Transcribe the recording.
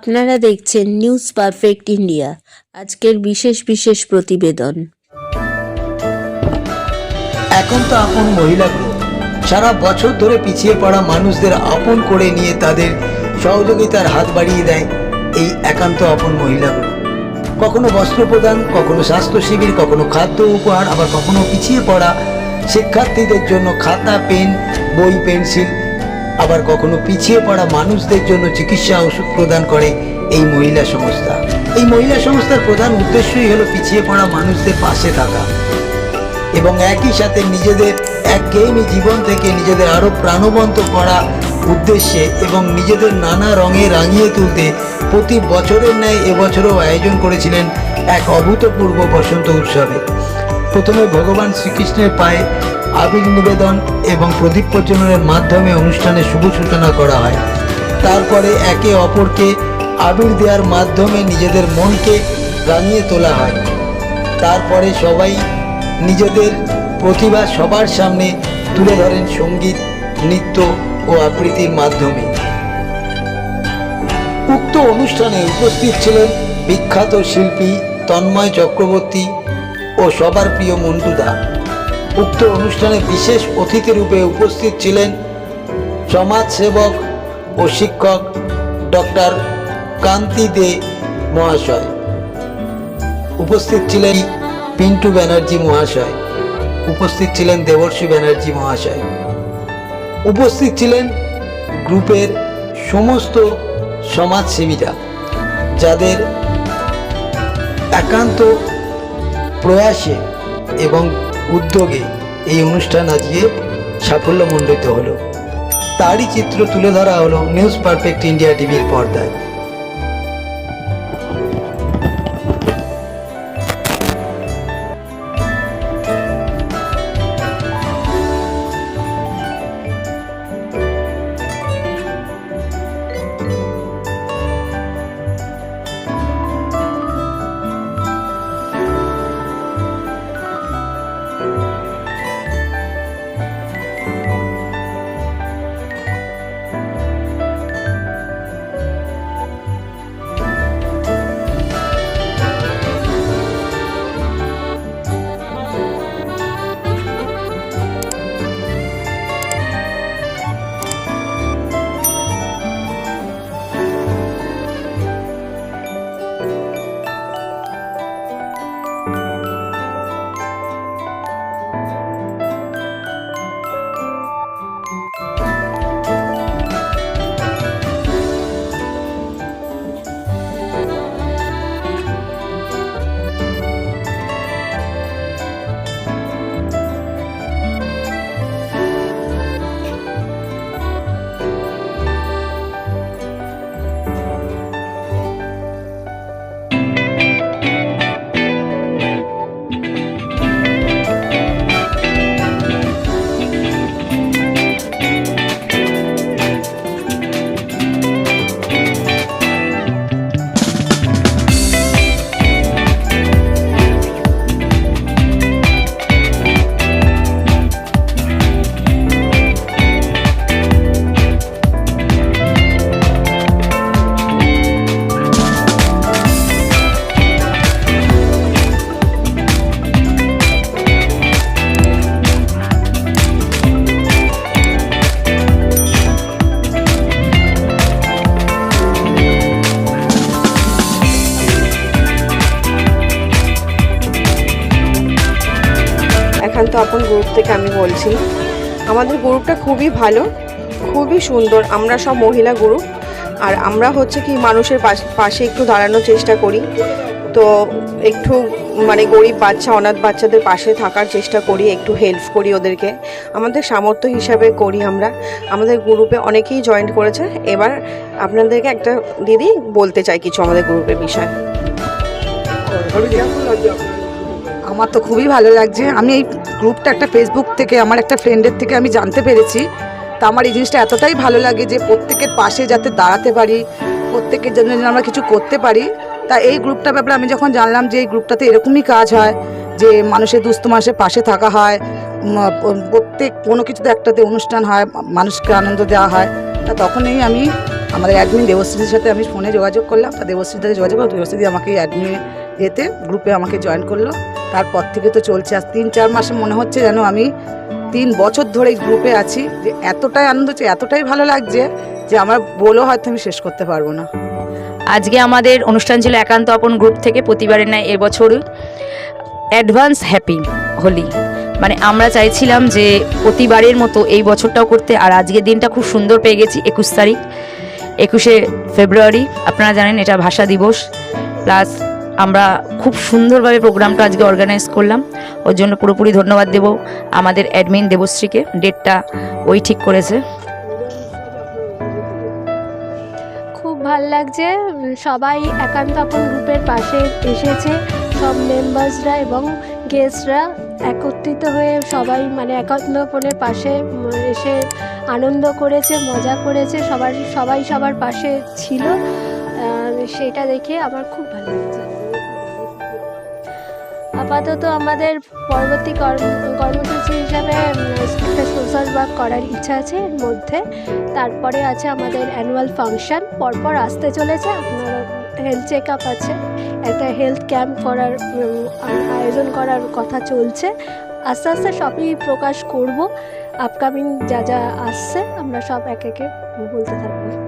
আপনারা দেখছেন news perfect India. আজকের বিশেষ প্রতিবেদন। এখন তো আপন মহিলাগুলো সারা বছর ধরে পিছিয়ে পড়া মানুষদের আপন করে নিয়ে তাদের সহযোগিতার হাত বাড়িয়ে দেয় এই একান্ত আপন মহিলাগুলো। কখনো বস্ত্র প্রদান, কখনো স্বাস্থ্য শিবির, কখনো খাদ্য উপহার, আবার কখনো পিছিয়ে পড়া শিক্ষার্থীদের জন্য খাতা, পেন, বই, পেন্সিল, আবার কখনো পিছিয়ে পড়া মানুষদের জন্য চিকিৎসা ওষুধ প্রদান করে এই মহিলা সংস্থা। এই মহিলা সংস্থার প্রধান উদ্দেশ্যই হলো পিছিয়ে পড়া মানুষদের পাশে থাকা এবং একই সাথে নিজেদের একঘেয়েমি জীবন থেকে নিজেদের আরও প্রাণবন্ত করা উদ্দেশ্যে এবং নিজেদের নানা রঙে রাঙিয়ে তুলতে প্রতি বছরের ন্যায় এবছরও আয়োজন করেছিলেন এক অভূতপূর্ব বসন্ত উৎসবে। প্রথমে ভগবান শ্রীকৃষ্ণের পায়ে আবির নিবেদন এবং প্রদীপ প্রজ্বলনের মাধ্যমে অনুষ্ঠানের শুভ সূচনা করা হয়। তারপরে একে অপরকে আবির দেওয়ার মাধ্যমে নিজেদের মনকে রাঙিয়ে তোলা হয়। তারপরে সবাই নিজেদের প্রতিভা সবার সামনে তুলে ধরেন সঙ্গীত, নৃত্য ও আবৃত্তির মাধ্যমে। উক্ত অনুষ্ঠানে উপস্থিত ছিলেন বিখ্যাত শিল্পী তন্ময় চক্রবর্তী ও সবার প্রিয় মন্টু দা। উক্ত অনুষ্ঠানে বিশেষ অতিথি রূপে উপস্থিত ছিলেন সমাজসেবক ও শিক্ষক ডক্টর কান্তি দে মহাশয়। উপস্থিত ছিলেন পিন্টু ব্যানার্জি মহাশয়। উপস্থিত ছিলেন দেবর্ষী ব্যানার্জি মহাশয়। উপস্থিত ছিলেন গ্রুপের সমস্ত সমাজসেবীরা, যাদের একান্ত প্রয়াসে এবং উদ্যোগে এই অনুষ্ঠান আজকে সাফল্যমণ্ডিত হলো। তারই চিত্র তুলে ধরা হলো নিউজ পারফেক্ট ইন্ডিয়া টিভির পর্দায়। একান্ত আপন গ্রুপ থেকে আমি বলছি। আমাদের গ্রুপটা খুবই ভালো, খুবই সুন্দর। আমরা সব মহিলা গ্রুপ, আর আমরা হচ্ছে কি মানুষের পাশে একটু দাঁড়ানোর চেষ্টা করি। তো একটু মানে গরিব বাচ্চা, অনাথ বাচ্চাদের পাশে থাকার চেষ্টা করি, একটু হেল্প করি ওদেরকে, আমাদের সামর্থ্য হিসাবে করি আমরা। আমাদের গ্রুপে অনেকেই জয়েন করেছে। এবার আপনাদেরকে একটা দিদি বলতে চাই কিছু আমাদের গ্রুপের বিষয়ে। আমার তো খুবই ভালো লাগছে। আমি এই গ্রুপটা একটা ফেসবুক থেকে আমার একটা ফ্রেন্ডের থেকে আমি জানতে পেরেছি। তা আমার এই জিনিসটা এতটাই ভালো লাগে যে প্রত্যেকের পাশে যাতে দাঁড়াতে পারি, প্রত্যেকের জন্য আমরা কিছু করতে পারি। তা এই গ্রুপটার ব্যাপারে আমি যখন জানলাম যে এই গ্রুপটাতে এরকমই কাজ হয়, যে মানুষের দুস্থ মানুষের পাশে থাকা হয়, প্রত্যেক কোনো কিছুতে একটাতে অনুষ্ঠান হয়, মানুষকে আনন্দ দেওয়া হয়, তা তখনই আমি আমাদের অ্যাডমিন দেবশ্রীদের সাথে আমি ফোনে যোগাযোগ করলাম, তা দেবশ্রীদের যোগাযোগ করলাম, দেবশ্রী আমাকে অ্যাডমিন এতে গ্রুপে আমাকে জয়েন করলো। তারপর থেকে তো চলছে, আজ 3-4 মাসে মনে হচ্ছে যেন আমি 3 বছর ধরে এই গ্রুপে আছি। যে এতটাই আনন্দ হচ্ছে, এতটাই ভালো লাগছে যে আমার বলেও হয়তো আমি শেষ করতে পারবো না। আজকে আমাদের অনুষ্ঠান ছিল একান্ত আপন গ্রুপ থেকে প্রতিবারের ন্যায় এবছর অ্যাডভান্স হ্যাপি হোলি। মানে আমরা চাইছিলাম যে প্রতিবারের মতো এই বছরটাও করতে, আর আজকের দিনটা খুব সুন্দর পেয়ে গেছি। 21 তারিখ, 21শে ফেব্রুয়ারি, আপনারা জানেন এটা ভাষা দিবস। প্লাস আমরা খুব সুন্দরভাবে প্রোগ্রামটা আজকে অর্গানাইজ করলাম, ওর জন্য পুরোপুরি ধন্যবাদ দেব আমাদের অ্যাডমিন দেবশ্রীকে। ডেটটা ওই ঠিক করেছে। খুব ভাল লাগছে, সবাই একান্ত আপন গ্রুপের পাশে এসেছে, সব মেম্বার্সরা এবং গেস্টরা একত্রিত হয়ে সবাই মানে একান্ত আপনের পাশে এসে আনন্দ করেছে, মজা করেছে, সবাই সবার পাশে ছিল। সেটা দেখে আমার খুব ভালো লাগছে। আপাতত আমাদের পরবর্তী কর্মসূচি হিসাবে একটা সোশ্যাল ওয়ার্ক করার ইচ্ছা আছে এর মধ্যে। তারপরে আছে আমাদের অ্যানুয়াল ফাংশন, পরপর আসতে চলেছে। আপনার হেলথ চেক আপ আছে, একটা হেলথ ক্যাম্প করার আয়োজন করার কথা চলছে। আস্তে আস্তে সবই প্রকাশ করব। আপকামিং যা যা আসছে আমরা সব একে একে বলতে থাকবো।